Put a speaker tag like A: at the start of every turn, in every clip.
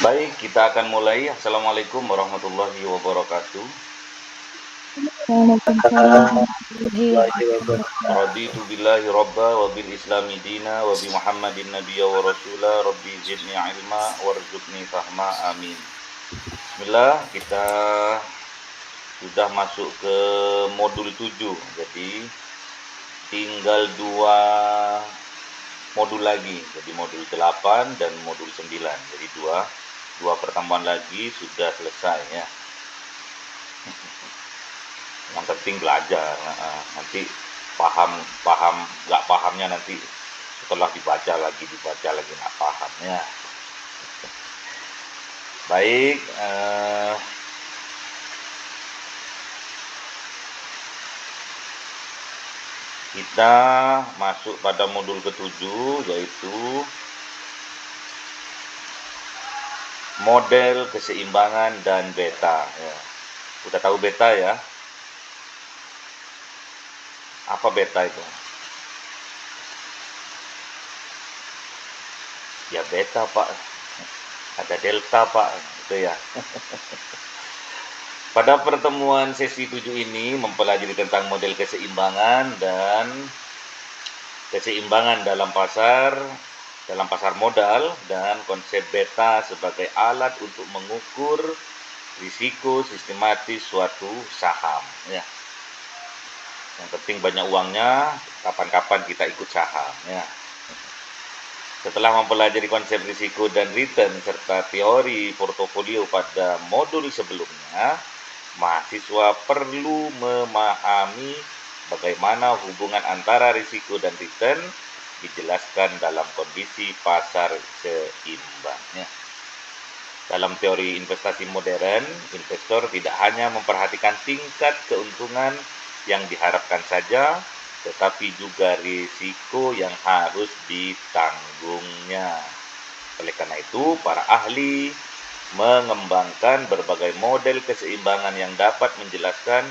A: Baik, kita akan mulai. Assalamualaikum warahmatullahi wabarakatuh.
B: Waalaikumsalam warahmatullahi wabarakatuh.
A: Raditu billahi robba wa bil islami dina wa bi muhammadin nabiyya wa rasula rabbi zidni ilma warzuqni fahma amin. Bismillah, kita sudah masuk ke modul 7. Jadi tinggal dua modul lagi. Jadi modul 8 dan modul 9. Jadi dua pertemuan lagi sudah selesai ya. Yang penting belajar. Nanti paham paham nggak pahamnya nanti setelah dibaca lagi nggak paham ya. Baik, kita masuk pada modul ketujuh, yaitu model keseimbangan dan beta ya. Udah tahu beta ya? Apa beta itu? Ya beta Pak, ada delta Pak, itu ya. Pada pertemuan sesi 7 ini mempelajari tentang model keseimbangan dan keseimbangan dalam pasar modal dan konsep beta sebagai alat untuk mengukur risiko sistematis suatu saham ya. Yang penting banyak uangnya, kapan-kapan kita ikut saham ya. Setelah mempelajari konsep risiko dan return serta teori portofolio pada modul sebelumnya, mahasiswa perlu memahami bagaimana hubungan antara risiko dan return dijelaskan dalam kondisi pasar seimbang. Dalam teori investasi modern, investor tidak hanya memperhatikan tingkat keuntungan yang diharapkan saja, tetapi juga risiko yang harus ditanggungnya. Oleh karena itu, para ahli mengembangkan berbagai model keseimbangan yang dapat menjelaskan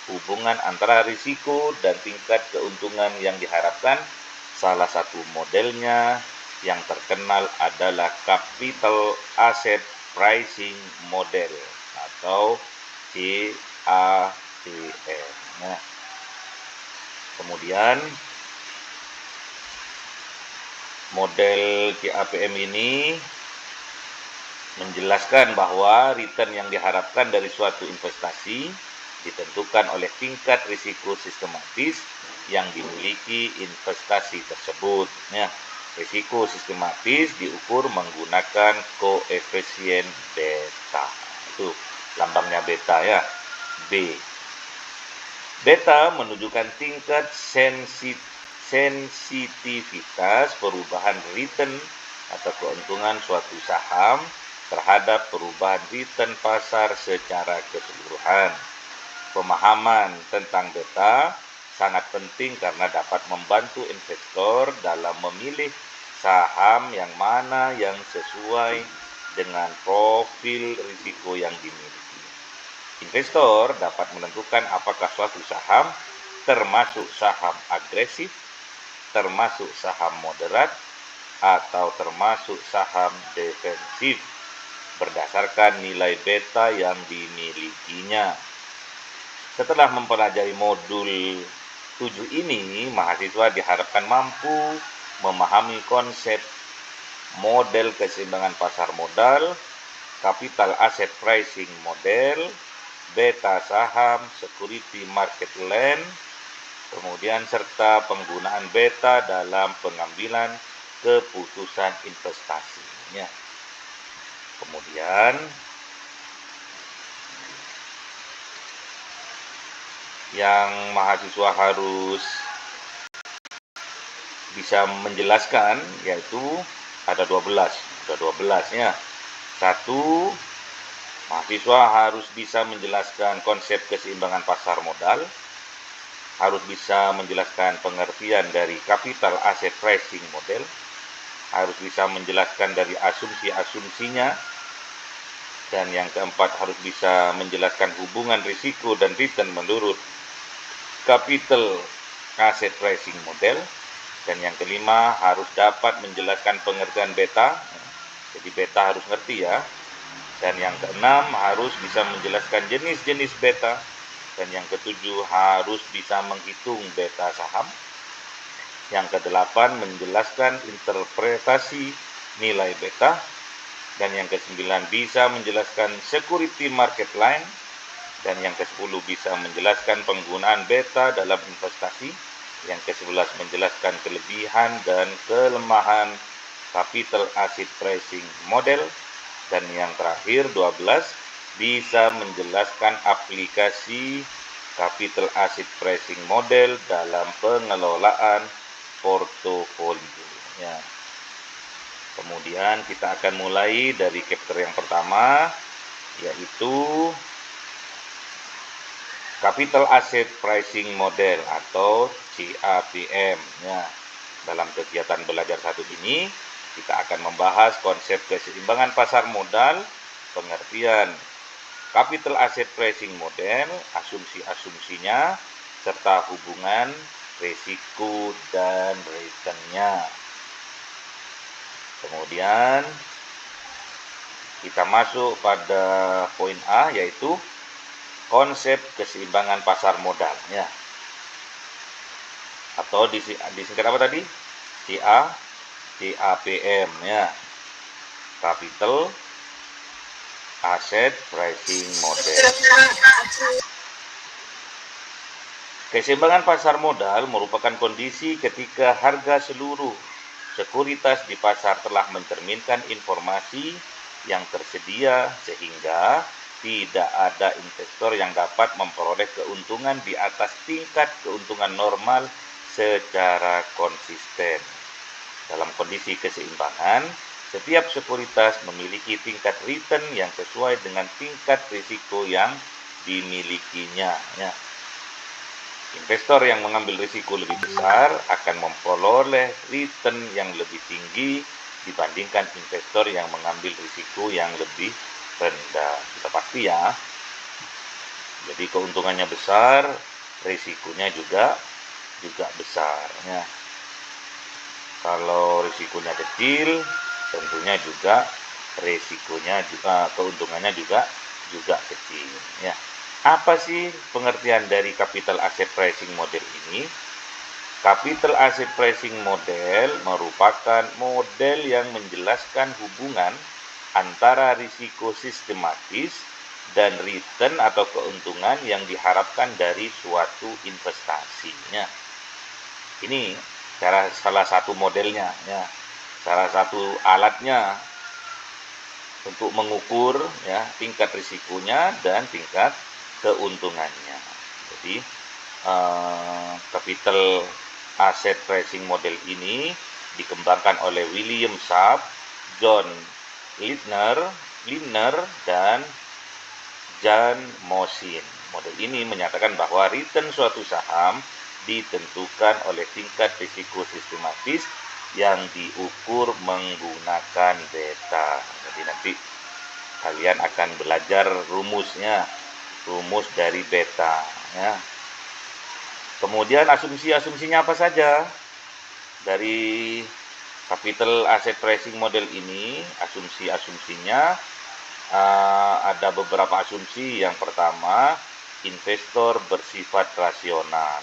A: hubungan antara risiko dan tingkat keuntungan yang diharapkan. Salah satu modelnya yang terkenal adalah Capital Asset Pricing Model atau CAPM. Nah, kemudian model CAPM ini menjelaskan bahwa return yang diharapkan dari suatu investasi ditentukan oleh tingkat risiko sistematis yang dimiliki investasi tersebut. Ya, risiko sistematis diukur menggunakan koefisien beta. Itu lambangnya beta ya, B. Beta menunjukkan tingkat sensitivitas perubahan return atau keuntungan suatu saham terhadap perubahan return pasar secara keseluruhan. Pemahaman tentang beta sangat penting karena dapat membantu investor dalam memilih saham yang mana yang sesuai dengan profil risiko yang dimiliki. Investor dapat menentukan apakah suatu saham termasuk saham agresif, termasuk saham moderat, atau termasuk saham defensif berdasarkan nilai beta yang dimilikinya. Setelah mempelajari modul 7 ini, mahasiswa diharapkan mampu memahami konsep model keseimbangan pasar modal, capital asset pricing model, beta saham, security market lens, kemudian serta penggunaan beta dalam pengambilan keputusan investasinya. Kemudian yang mahasiswa harus bisa menjelaskan yaitu ada 12 ya. Satu, mahasiswa harus bisa menjelaskan konsep keseimbangan pasar modal, harus bisa menjelaskan pengertian dari capital asset pricing model, harus bisa menjelaskan dari asumsi-asumsinya, dan yang keempat harus bisa menjelaskan hubungan risiko dan return menurut capital asset pricing model, dan yang kelima harus dapat menjelaskan pengertian beta, Jadi beta harus ngerti ya. Dan yang keenam, harus bisa menjelaskan jenis-jenis beta. Dan yang ketujuh, harus bisa menghitung beta saham. Yang kedelapan, menjelaskan interpretasi nilai beta. Dan yang kesembilan, bisa menjelaskan security market line. Dan yang ke-10 bisa menjelaskan penggunaan beta dalam investasi. Yang ke-11 menjelaskan kelebihan dan kelemahan capital asset pricing model. Dan yang terakhir 12 bisa menjelaskan aplikasi capital asset pricing model dalam pengelolaan portofolio. Ya. Kemudian kita akan mulai dari chapter yang pertama, yaitu Capital Asset Pricing Model atau CAPM. Ya. Dalam kegiatan belajar satu ini, kita akan membahas konsep keseimbangan pasar modal, pengertian Capital Asset Pricing Model, asumsi-asumsinya, serta hubungan risiko dan return-nya. Kemudian kita masuk pada poin A, yaitu konsep keseimbangan pasar modal, ya. Atau disingkat apa tadi? CAPM, ya. Capital Asset Pricing Model. Keseimbangan pasar modal merupakan kondisi ketika harga seluruh sekuritas di pasar telah mencerminkan informasi yang tersedia sehingga tidak ada investor yang dapat memperoleh keuntungan di atas tingkat keuntungan normal secara konsisten. Dalam kondisi keseimbangan, setiap sekuritas memiliki tingkat return yang sesuai dengan tingkat risiko yang dimilikinya. Ya. Investor yang mengambil risiko lebih besar akan memperoleh return yang lebih tinggi dibandingkan investor yang mengambil risiko yang lebih rendah. Sudah pasti ya. Jadi keuntungannya besar, risikonya juga besar. Ya. Kalau risikonya kecil, tentunya juga risikonya juga keuntungannya juga kecil. Ya. Apa sih pengertian dari Capital Asset Pricing Model ini? Capital Asset Pricing Model merupakan model yang menjelaskan hubungan antara risiko sistematis dan return atau keuntungan yang diharapkan dari suatu investasinya. Ini salah satu modelnya, ya, salah satu alatnya untuk mengukur ya tingkat risikonya dan tingkat keuntungannya. Jadi Capital Asset Pricing Model ini dikembangkan oleh William Sharpe, John Lindner, dan Jan Mosin. Model ini menyatakan bahwa return suatu saham ditentukan oleh tingkat risiko sistematis yang diukur menggunakan beta. Jadi nanti kalian akan belajar rumus dari beta, ya. Kemudian asumsinya apa saja dari Capital Asset Pricing Model ini? Asumsinya ada beberapa asumsi. Yang pertama, investor bersifat rasional.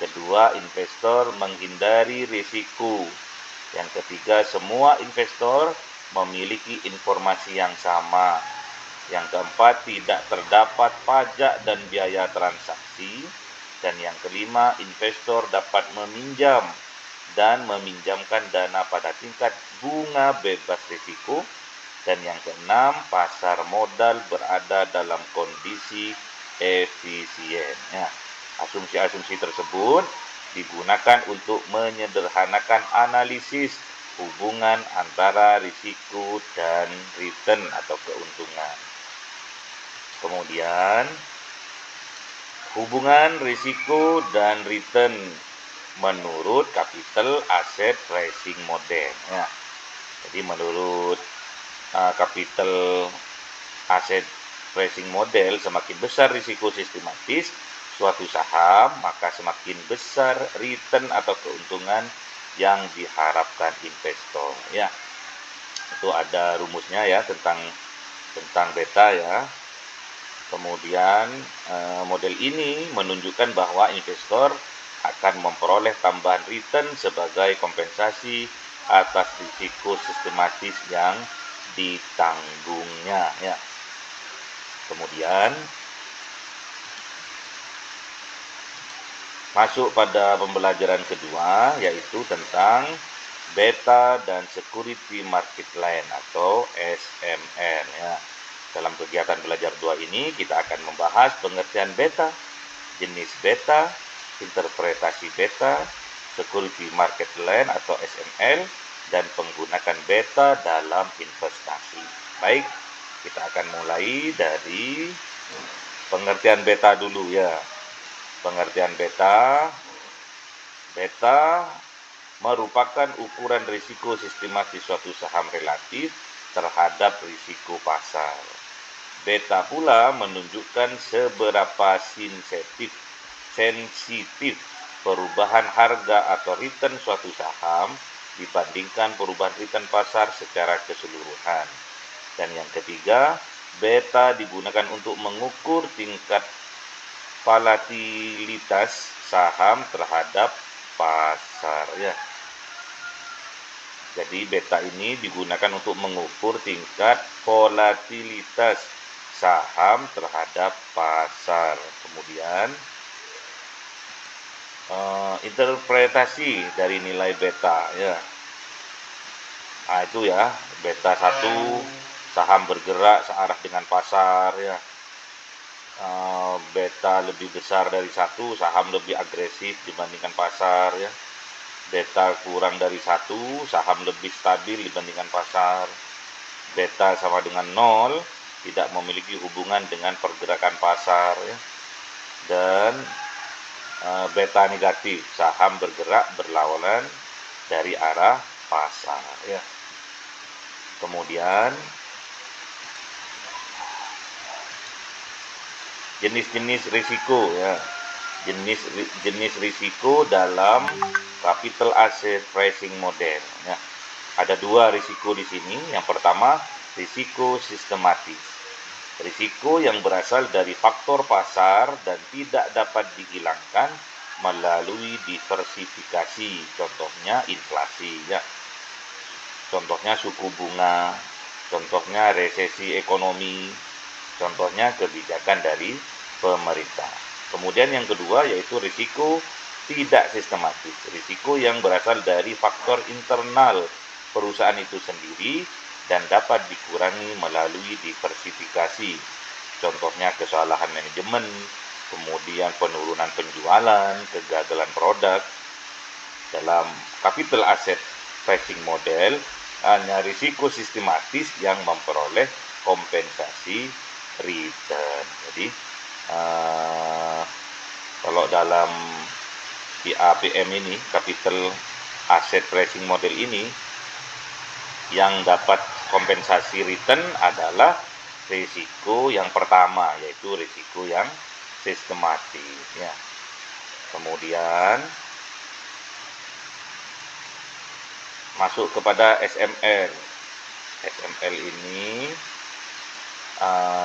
A: Kedua, investor menghindari risiko. Yang ketiga, semua investor memiliki informasi yang sama. Yang keempat, tidak terdapat pajak dan biaya transaksi. Dan yang kelima, investor dapat meminjam dan meminjamkan dana pada tingkat bunga bebas risiko. Dan yang keenam, pasar modal berada dalam kondisi efisien. Ya, asumsi-asumsi tersebut digunakan untuk menyederhanakan analisis hubungan antara risiko dan return atau keuntungan. Kemudian, hubungan risiko dan return menurut Capital Asset Pricing Model. Ya. Jadi menurut Capital Asset Pricing Model, semakin besar risiko sistematis suatu saham, maka semakin besar return atau keuntungan yang diharapkan investor. Ya. Itu ada rumusnya ya tentang beta ya. Kemudian model ini menunjukkan bahwa investor akan memperoleh tambahan return sebagai kompensasi atas risiko sistematis yang ditanggungnya ya. Kemudian masuk pada pembelajaran kedua, yaitu tentang beta dan security market line atau SMN ya. Dalam kegiatan belajar 2 ini kita akan membahas pengertian beta, jenis beta, interpretasi beta, security market line atau SML, dan penggunaan beta dalam investasi. Baik, kita akan mulai dari pengertian beta dulu ya. Pengertian beta merupakan ukuran risiko sistematis suatu saham relatif terhadap risiko pasar. Beta pula menunjukkan seberapa sensitif perubahan harga atau return suatu saham dibandingkan perubahan return pasar secara keseluruhan. Dan yang ketiga, beta digunakan untuk mengukur tingkat volatilitas saham terhadap pasar ya. Jadi beta ini digunakan untuk mengukur tingkat volatilitas saham terhadap pasar. Kemudian interpretasi dari nilai beta ya. Nah itu ya, beta 1 saham bergerak searah dengan pasar ya. Beta lebih besar dari 1 saham lebih agresif dibandingkan pasar ya. Beta kurang dari 1 saham lebih stabil dibandingkan pasar. Beta sama dengan 0 tidak memiliki hubungan dengan pergerakan pasar ya. Dan beta negatif, saham bergerak berlawanan dari arah pasar ya. Kemudian jenis-jenis risiko ya. Jenis risiko dalam capital asset pricing model ya. Ada 2 risiko di sini. Yang pertama, risiko sistematis. Risiko yang berasal dari faktor pasar dan tidak dapat dihilangkan melalui diversifikasi. Contohnya inflasi ya. Contohnya suku bunga, contohnya resesi ekonomi, contohnya kebijakan dari pemerintah. Kemudian yang kedua yaitu risiko tidak sistematis, risiko yang berasal dari faktor internal perusahaan itu sendiri dan dapat dikurangi melalui diversifikasi. Contohnya kesalahan manajemen, kemudian penurunan penjualan, kegagalan produk. Dalam capital asset pricing model, hanya risiko sistematis yang memperoleh kompensasi return. Jadi kalau dalam IAPM ini, capital asset pricing model ini, yang dapat kompensasi return adalah risiko yang pertama, yaitu risiko yang sistematis ya. Kemudian masuk kepada SML. SML ini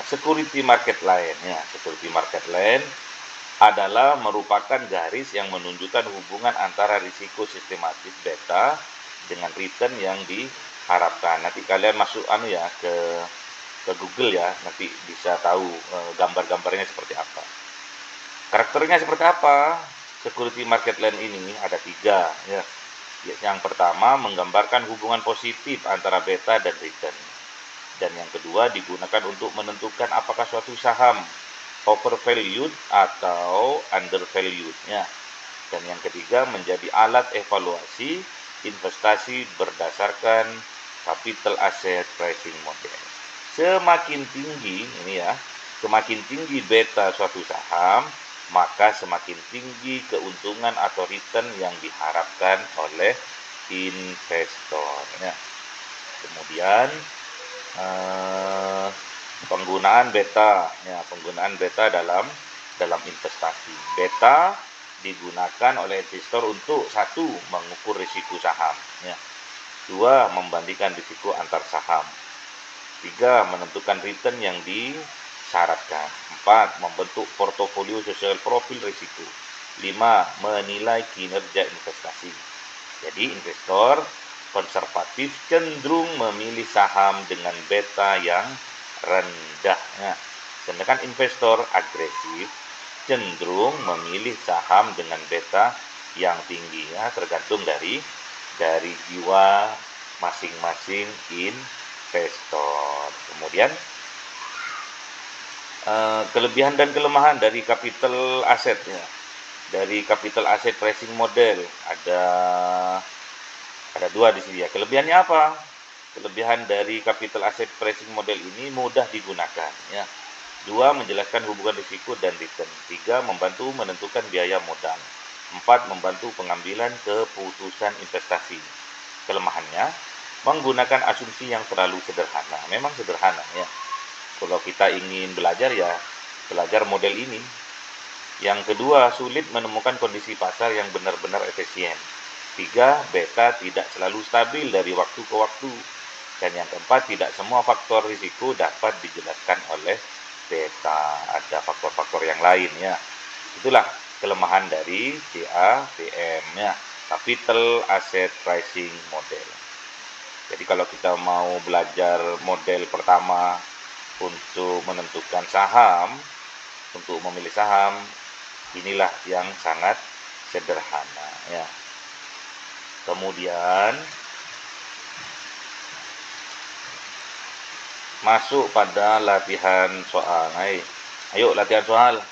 A: security market line ya. Security market line adalah merupakan garis yang menunjukkan hubungan antara risiko sistematis beta dengan return yang diharapkan. Nanti kalian masuk ke Google ya, nanti bisa tahu gambar-gambarnya seperti apa. Karakternya seperti apa? Security market line ini ada 3 ya. Yang pertama menggambarkan hubungan positif antara beta dan return. Dan yang kedua digunakan untuk menentukan apakah suatu saham overvalued atau undervalued ya. Dan yang ketiga menjadi alat evaluasi investasi berdasarkan capital asset pricing model. Semakin tinggi semakin tinggi beta suatu saham, maka semakin tinggi keuntungan atau return yang diharapkan oleh investor ya. Kemudian penggunaan beta dalam investasi. Beta digunakan oleh investor untuk 1 mengukur risiko saham ya. 2. Membandingkan risiko antar saham. 3. Menentukan return yang disyaratkan. 4. Membentuk portofolio sesuai profil risiko. 5. Menilai kinerja investasi. Jadi investor konservatif cenderung memilih saham dengan beta yang rendah. Nah, sedangkan investor agresif cenderung memilih saham dengan beta yang tinggi, ya, tergantung dari jiwa masing-masing investor. Kemudian kelebihan dan kelemahan dari capital asset, ya. Dari capital asset pricing model ada 2 di sini, ya. Kelebihannya apa? Kelebihan dari capital asset pricing model ini mudah digunakan, ya. 2. Menjelaskan hubungan risiko dan return. 3. Membantu menentukan biaya modal. 4. Membantu pengambilan keputusan investasi. Kelemahannya, menggunakan asumsi yang terlalu sederhana. Memang sederhana, ya. Kalau kita ingin belajar, ya belajar model ini. Yang kedua, sulit menemukan kondisi pasar yang benar-benar efisien. 3. Beta tidak selalu stabil dari waktu ke waktu. Dan yang keempat, tidak semua faktor risiko dapat dijelaskan oleh beta. Ada faktor-faktor yang lain, ya. Itulah kelemahan dari CAPM, ya, Capital Asset Pricing Model. Jadi kalau kita mau belajar model pertama untuk menentukan saham, untuk memilih saham, inilah yang sangat sederhana, ya. Kemudian masuk pada latihan soal. Ayo latihan soal.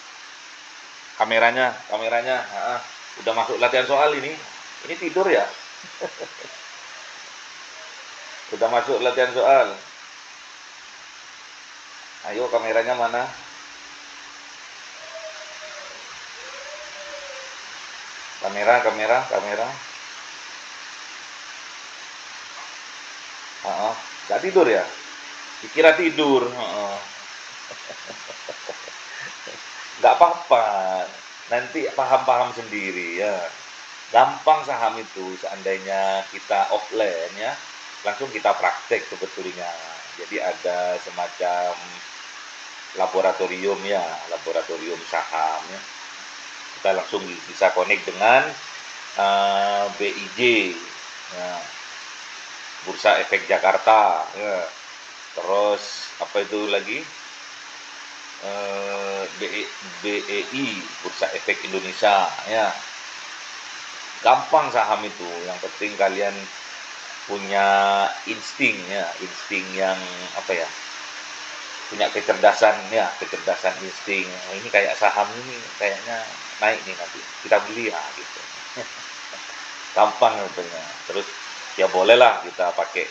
A: Kameranya. Udah masuk latihan soal ini. Ini tidur ya? Udah masuk latihan soal. Ayo kameranya mana? Kamera. Gak tidur ya? Dikira tidur. Gak apa-apa. Nanti paham-paham sendiri, ya. Gampang saham itu seandainya kita offline, ya. Langsung kita praktek sebetulnya. Jadi ada semacam laboratorium, ya, laboratorium saham, ya. Kita langsung bisa connect dengan BIJ, ya, Bursa Efek Jakarta, ya. Terus apa itu lagi, BEI, Bursa Efek Indonesia, ya. Gampang saham itu, yang penting kalian punya insting, ya, insting yang apa ya, punya kecerdasan, ya, kecerdasan insting. Ini kayak saham ini kayaknya naik nih, nanti kita beli ya, gitu. Gampang sebetulnya. Terus ya bolehlah kita pakai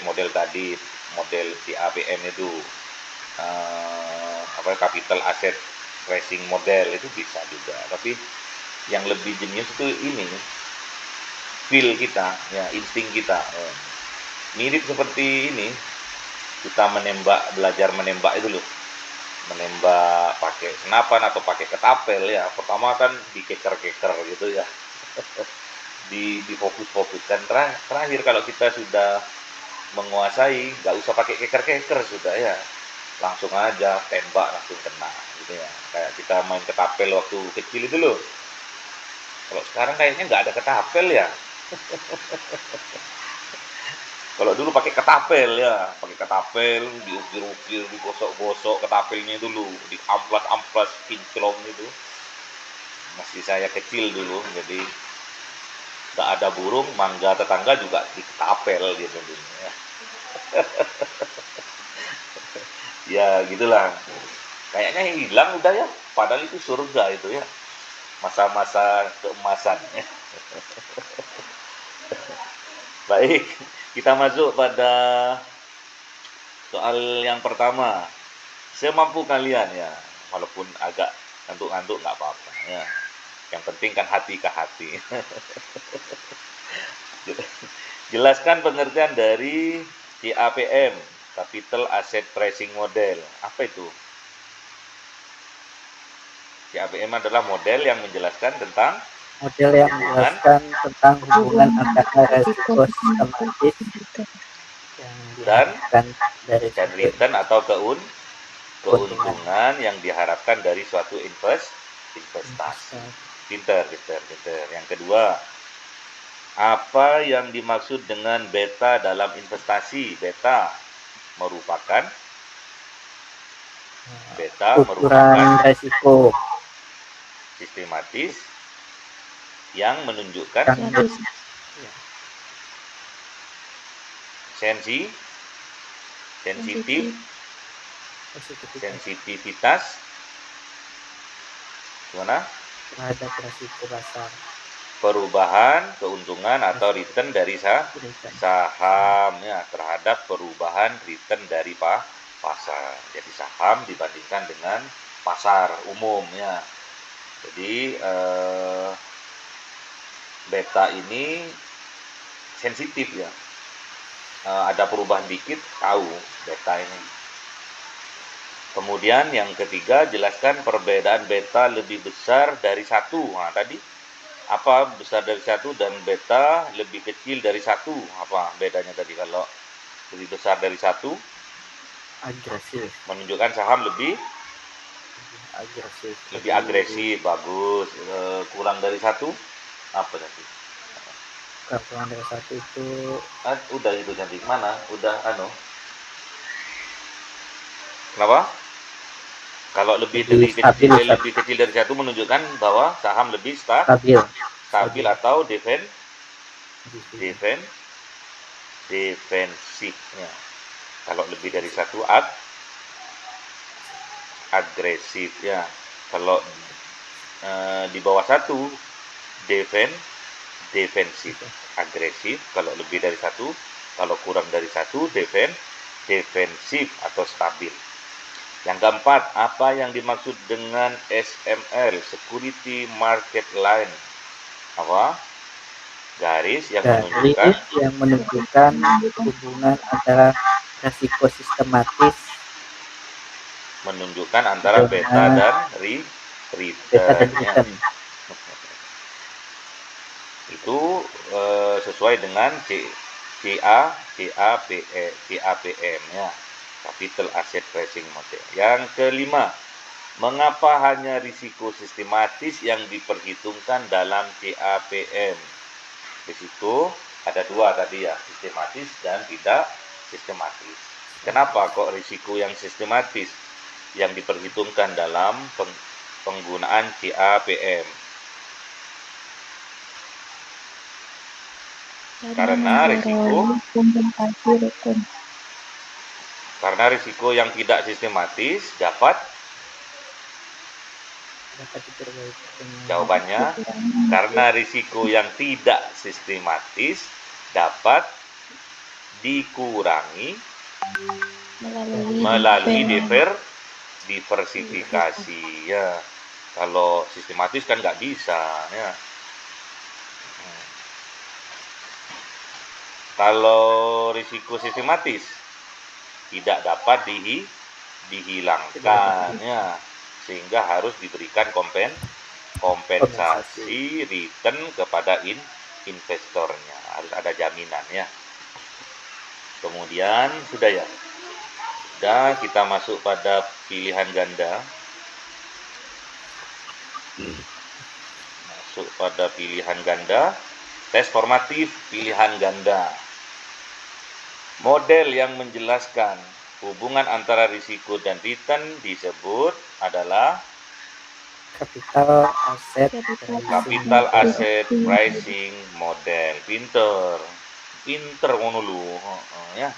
A: model tadi, model CAPM itu, capital asset pricing model itu bisa juga. Tapi yang lebih jenius itu ini, feel kita, ya, insting kita. Mirip seperti ini, kita belajar menembak itu loh. Menembak pakai senapan atau pakai ketapel, ya. Pertama kan dikeker-keker gitu, ya. Difokus-fokuskan. Terakhir kalau kita sudah menguasai, nggak usah pakai keker-keker sudah, ya. Langsung aja tembak, langsung kena gitu, ya. Kayak kita main ketapel waktu kecil itu loh. Kalau sekarang kayaknya nggak ada ketapel, ya. Kalau dulu pakai ketapel, ya, pakai ketapel, diukir-ukir, digosok-gosok ketapelnya dulu, diamplas-amplas kinclong itu. Masih saya kecil dulu, jadi nggak ada burung, mangga tetangga juga diketapel gitu dulu, ya. Ya gitulah. Kayaknya hilang udah, ya. Padahal itu surga itu, ya. Masa-masa keemasan, ya. Baik, kita masuk pada soal yang pertama. Semampu kalian, ya, walaupun agak ngantuk-ngantuk nggak apa-apa, ya. Yang penting kan hati ke hati. Jelaskan pengertian dari CAPM, Capital Asset Pricing Model. Apa itu? CAPM adalah model yang menjelaskan tentang
B: Model yang menjelaskan tentang hubungan antara resiko sistematis yang
A: dan
B: diharapkan dari suatu
A: return atau
B: keuntungan.
A: keuntungan yang diharapkan dari suatu investasi. Pinter. Yang kedua, apa yang dimaksud dengan beta dalam investasi? Beta merupakan
B: Ukuran resiko
A: sistematis yang menunjukkan sensitivitas gimana?
B: terhadap resiko pasar,
A: Perubahan keuntungan atau return dari saham ya, terhadap perubahan return dari pasar. Jadi saham dibandingkan dengan pasar umum ya. Jadi beta ini sensitif ya. Ada perubahan dikit tahu beta ini. Kemudian yang ketiga, jelaskan perbedaan beta lebih besar dari 1. Nah, tadi apa besar dari 1 dan beta lebih kecil dari 1? Apa bedanya tadi? Kalau lebih besar dari 1
B: agresif,
A: menunjukkan saham lebih agresif, bagus. Kurang dari 1 apa tadi?
B: Kurang dari 1 itu
A: Udah itu cantik. Mana? Udah Kenapa? Kalau lebih kecil dari 1 menunjukkan bahwa saham lebih stabil atau defensifnya. Kalau lebih dari 1 agresif ya. Kalau di bawah 1 defensif, agresif. Kalau lebih dari 1, kalau kurang dari 1 defensif atau stabil. Yang keempat, apa yang dimaksud dengan SML, Security Market Line? Apa? Garis yang
B: menunjukkan hubungan antara resiko sistematis,
A: menunjukkan antara beta dan return. Itu sesuai dengan CAPM ya. Capital Asset Pricing Model. Yang kelima, mengapa hanya risiko sistematis yang diperhitungkan dalam CAPM? Risiko ada 2 tadi ya, sistematis dan tidak sistematis. Kenapa kok risiko yang sistematis yang diperhitungkan dalam penggunaan CAPM? Karena risiko yang tidak sistematis dapat jawabannya karena risiko yang tidak sistematis dapat dikurangi melalui diversifikasi ya. Kalau sistematis kan nggak bisa ya. Kalau risiko sistematis tidak dapat dihilangkan ya, sehingga harus diberikan kompensasi return kepada investornya, harus ada jaminannya. Kemudian sudah ya, kita masuk pada pilihan ganda. Tes formatif pilihan ganda. Model yang menjelaskan hubungan antara risiko dan return disebut adalah Capital Asset Pricing Model. Pinter ngono lu ya.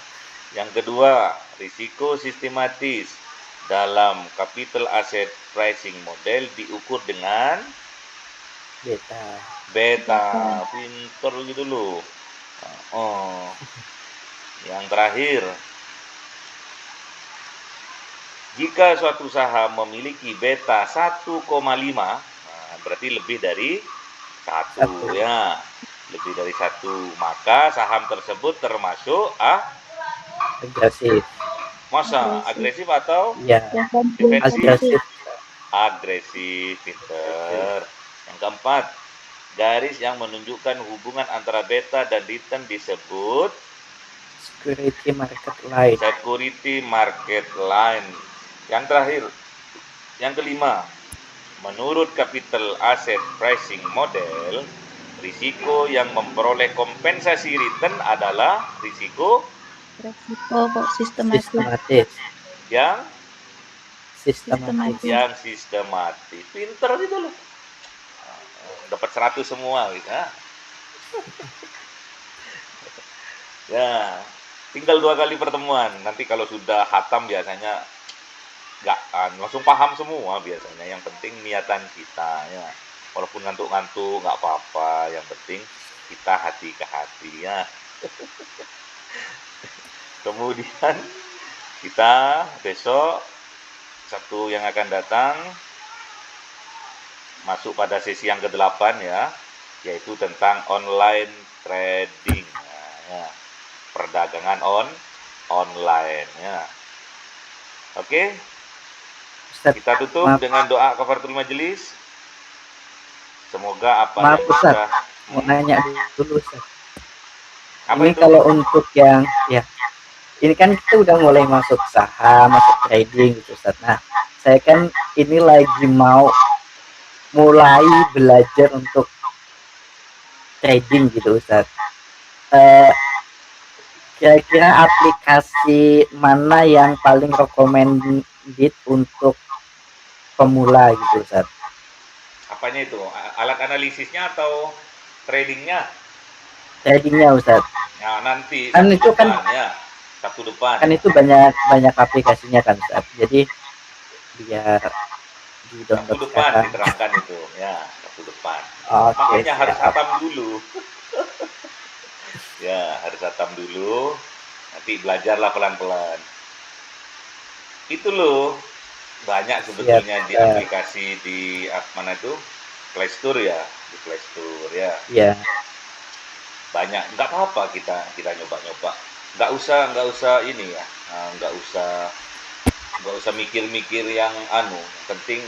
A: Yang kedua, risiko sistematis dalam Capital Asset Pricing Model diukur dengan beta. Pinter gitu loh. Yang terakhir, jika suatu saham memiliki beta 1,5, berarti lebih dari 1 ya. Lebih dari 1, maka saham tersebut termasuk
B: agresif.
A: Masa agresif atau defensif? Agresif, pinter. Yang keempat, garis yang menunjukkan hubungan antara beta dan return disebut
B: security market line.
A: security market line. Yang terakhir, yang kelima, menurut capital asset pricing model, risiko yang memperoleh kompensasi return adalah risiko
B: Sistematis.
A: yang
B: Sistematis.
A: sistematis. Pinter gitu loh. Dapat 100 semua gitu. Ya, tinggal 2 kali pertemuan. Nanti kalau sudah hatam biasanya nggak langsung paham semua biasanya. Yang penting niatan kita ya. Walaupun ngantuk-ngantuk nggak apa-apa. Yang penting kita hati ke hati ya. Kemudian kita besok Sabtu yang akan datang masuk pada sesi yang ke-8 ya, yaitu tentang online trading. Nah, ya. Perdagangan online ya. Oke.
B: Ustaz,
A: Kita tutup
B: maaf,
A: dengan doa kafaratul majelis. Semoga apa
B: maaf
A: yang
B: Ustaz,
A: sudah
B: mau nanya dulu Ustaz.
A: apa
B: Ini
A: itu?
B: kalau untuk yang ya, ini kan kita udah mulai masuk saham, masuk trading gitu Ustaz. Nah, saya kan ini lagi mau mulai belajar untuk trading gitu Ustaz. Kira-kira aplikasi mana yang paling recommended untuk pemula gitu Ustaz?
A: Apanya itu? Alat analisisnya atau tradingnya?
B: Tradingnya Ustaz.
A: Nah, nanti
B: Kan
A: Sabtu
B: itu kan
A: depan ya. Sabtu depan.
B: kan itu banyak aplikasinya kan Ustaz. Jadi biar di
A: Sabtu
B: download
A: depan
B: sekarang.
A: diterangkan itu ya, Sabtu depan.
B: Oke,
A: Makanya harus
B: siap.
A: hatam dulu. Ya, harus hatam dulu. Nanti belajarlah pelan-pelan. Itu loh, banyak
B: Siap
A: sebetulnya di
B: Ustaz.
A: aplikasi di mana itu? Play Store ya, di Play Store ya.
B: Ya,
A: Banyak, nggak apa-apa kita nyoba-nyoba. Nggak usah ini ya, nggak usah mikir-mikir yang penting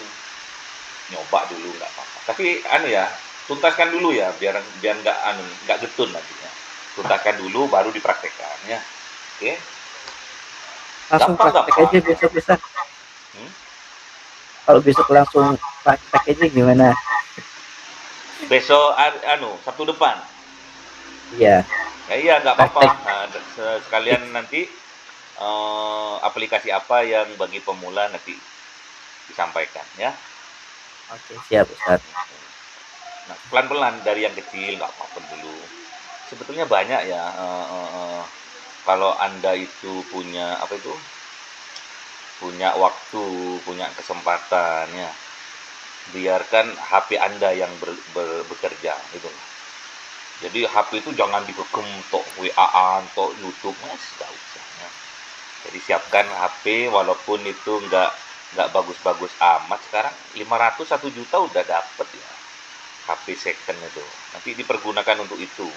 A: nyoba dulu nggak apa-apa. Tapi ya, tuntaskan dulu ya, biar biar nggak getun nantinya. Tuntaskan dulu baru dipraktekkan ya. Oke,
B: langsung praktek
A: gampang.
B: aja besok Ustaz.
A: Hmm?
B: Kalau besok langsung praktek aja gimana?
A: Besok Sabtu depan.
B: Iya,
A: Ya iya nggak apa-apa.
B: praktek
A: Nah, sekalian
B: fix.
A: nanti aplikasi apa yang bagi pemula nanti disampaikan ya.
B: Oke, siap Ustaz.
A: Nah, pelan-pelan dari yang kecil nggak apa-apa dulu. Sebetulnya banyak ya. Kalau Anda itu punya waktu, punya kesempatan ya, biarkan HP Anda yang bekerja gitu. Jadi HP itu jangan dibegem tok WA-an, tok YouTube, nggak usah. Ya. Jadi siapkan HP walaupun itu nggak bagus-bagus amat sekarang 500 1 juta udah dapet ya HP second itu. Nanti dipergunakan untuk itu.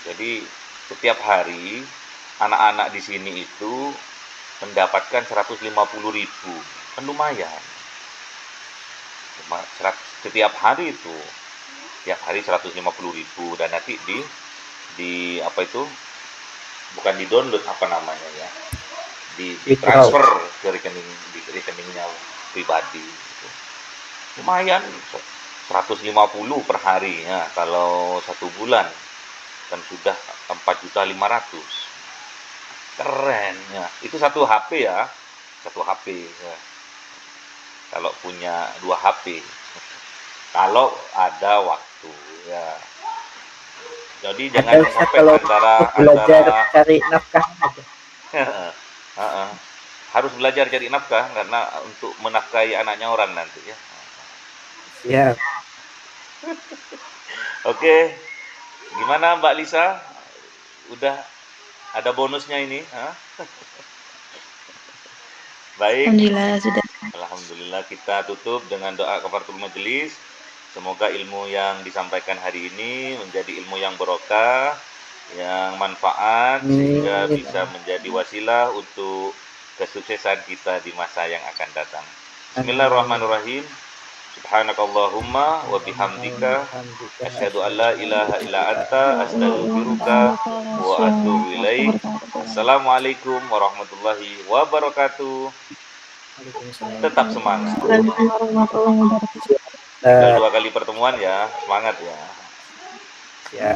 A: Jadi setiap hari anak-anak di sini itu mendapatkan 150.000, kan lumayan. Setiap hari itu, setiap hari 150.000 dan nanti di apa itu, bukan di download apa namanya ya, di
B: Withdraw.
A: transfer ke rekeningnya pribadi gitu. Lumayan 150 per hari ya, kalau 1 bulan kan sudah 4.500.000. Keren ya, itu satu HP ya, satu HP ya. Kalau punya 2 HP, kalau ada waktu ya. Jadi jangan
B: Ada Ustaz
A: sampai
B: kalau
A: antara
B: belajar cari nafkah aja.
A: harus belajar cari nafkah karena untuk menafkahi anaknya orang nanti ya.
B: Siap.
A: Oke, gimana Mbak Lisa? Udah ada bonusnya ini? Baik.
C: Alhamdulillah sudah.
A: Alhamdulillah, kita tutup dengan doa kafaratul majelis. Semoga ilmu yang disampaikan hari ini menjadi ilmu yang barokah, yang manfaat, sehingga
B: Amin.
A: bisa menjadi wasilah untuk kesuksesan kita di masa yang akan datang.
B: Amin.
A: Bismillahirrahmanirrahim. Subhanakallahumma wa bihamdika asyhadu an la ilaha illa anta astaghfiruka wa atubu ilaik. Assalamualaikum warahmatullahi wabarakatuh. Tetap semangat.
C: Waalaikumsalam warahmatullahi wabarakatuh.
A: Tinggal 2 kali pertemuan ya. Semangat ya.
B: Ya.